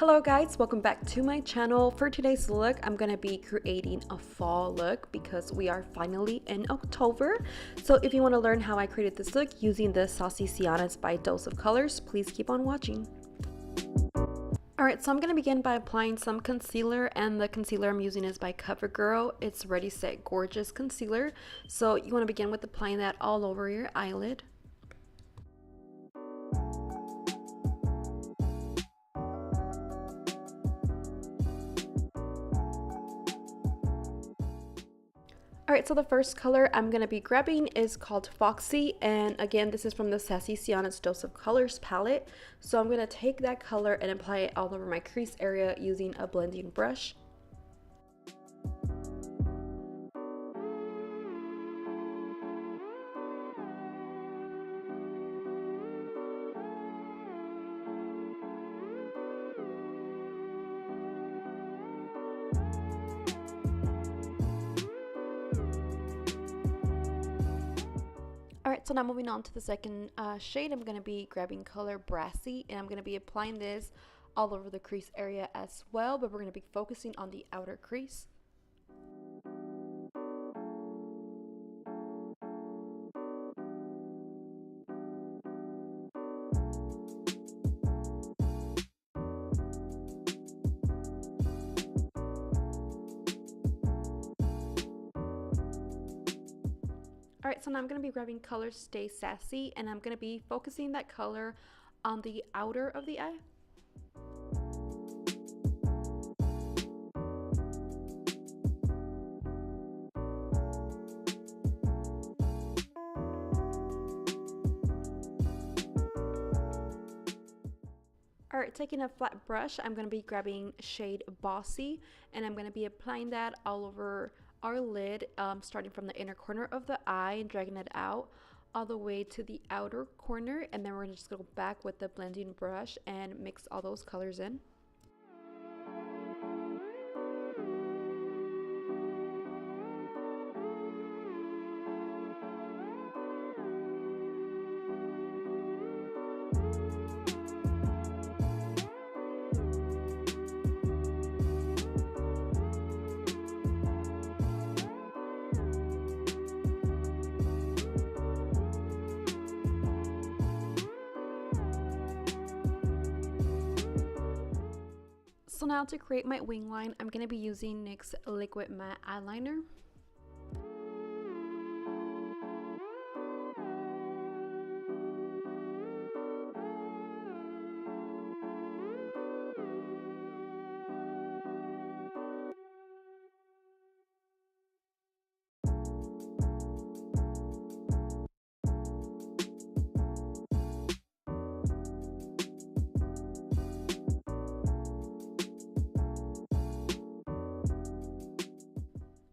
Hello guys, welcome back to my channel. For today's look, I'm gonna be creating a fall look because we are finally in October. So if you want to learn how I created this look using the Sassy Siennas by Dose of Colors, please keep on watching. Alright, so I'm going to begin by applying some concealer, and the concealer I'm using is by Covergirl. It's Ready Set Gorgeous Concealer. So you want to begin with applying that all over your eyelid. Alright, so the first color I'm going to be grabbing is called Foxy, and again this is from the Sassy Siennas Dose of Colors palette. So I'm going to take that color and apply it all over my crease area using a blending brush. Alright, so now moving on to the second shade, I'm going to be grabbing color Brassy, and I'm going to be applying this all over the crease area as well, but we're going to be focusing on the outer crease. Alright, so now I'm going to be grabbing color Stay Sassy, and I'm going to be focusing that color on the outer of the eye. Alright, taking a flat brush, I'm going to be grabbing shade Bossy, and I'm going to be applying that all over our lid, starting from the inner corner of the eye and dragging it out all the way to the outer corner, and then we're going to just go back with the blending brush and mix all those colors in. So now to create my wing line, I'm going to be using NYX Liquid Matte eyeliner.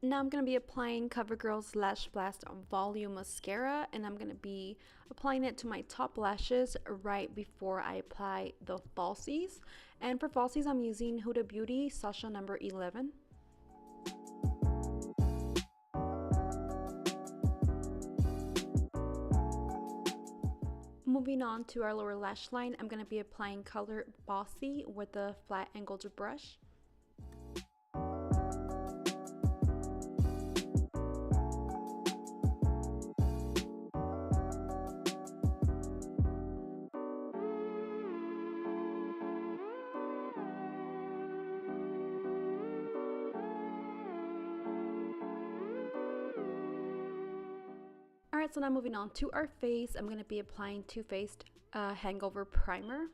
Now I'm going to be applying CoverGirl's Lash Blast Volume Mascara, and I'm going to be applying it to my top lashes right before I apply the falsies. And for falsies, I'm using Huda Beauty Sasha number 11. Moving on to our lower lash line, I'm going to be applying color Bossy with a flat angled brush. Alright, so now moving on to our face, I'm going to be applying Too Faced Hangover Primer.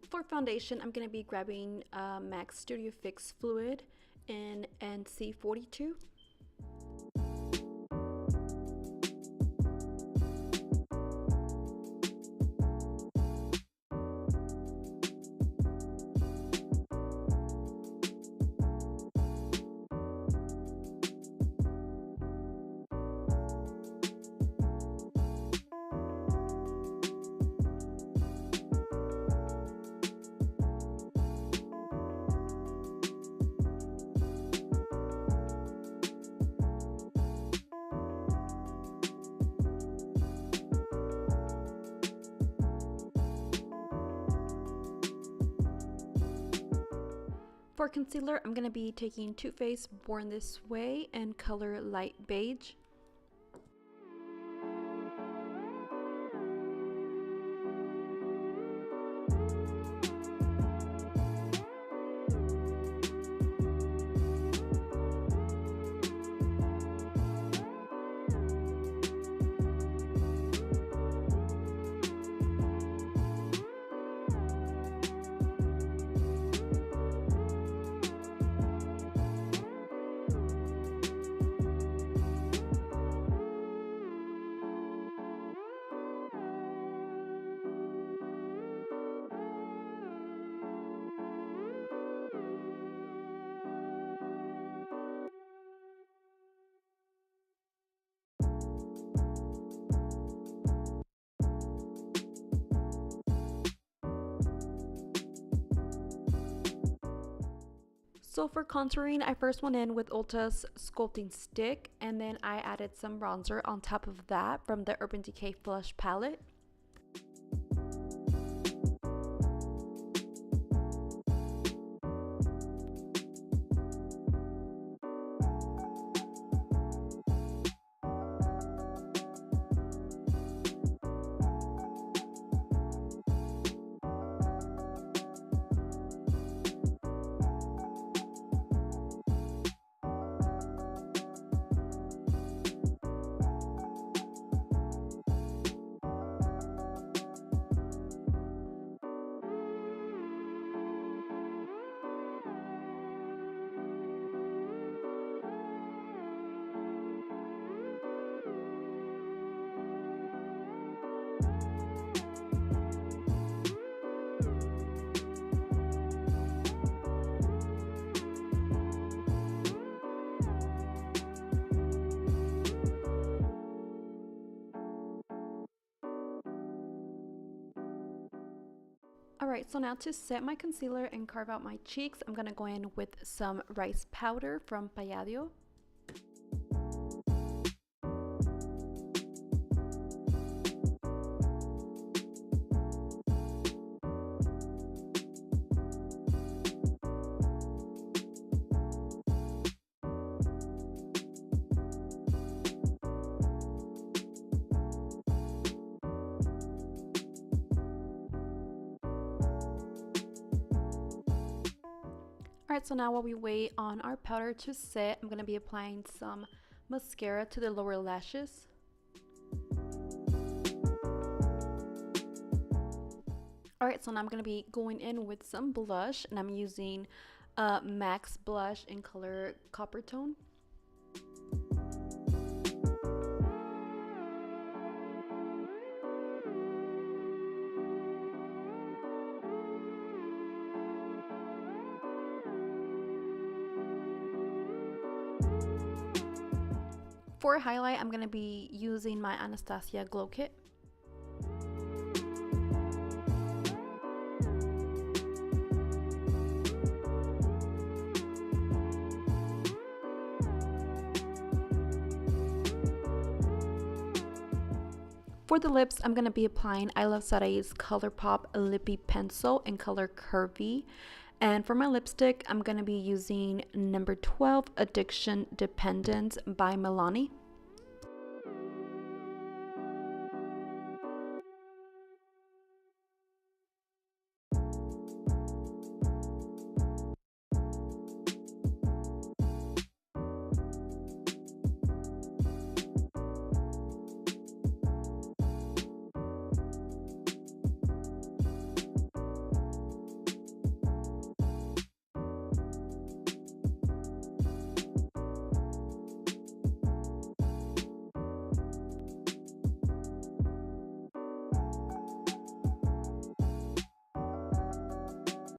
For foundation, I'm going to be grabbing MAC Studio Fix Fluid in NC42. for concealer, I'm going to be taking Too Faced Born This Way in color Light Beige. So for contouring, I first went in with Ulta's Sculpting Stick, and then I added some bronzer on top of that from the Urban Decay Flush palette. Alright, so now to set my concealer and carve out my cheeks, I'm going to go in with some rice powder from Palladio. Alright, so now while we wait on our powder to set, I'm going to be applying some mascara to the lower lashes. Alright, so now I'm going to be going in with some blush, and I'm using MAC's blush in color Coppertone. For highlight, I'm going to be using my Anastasia Glow Kit. For the lips, I'm going to be applying ILUVSARAHI's ColourPop Lippy Pencil in color Curvy. And for my lipstick, I'm going to be using number 12 Addiction Dependence by Milani.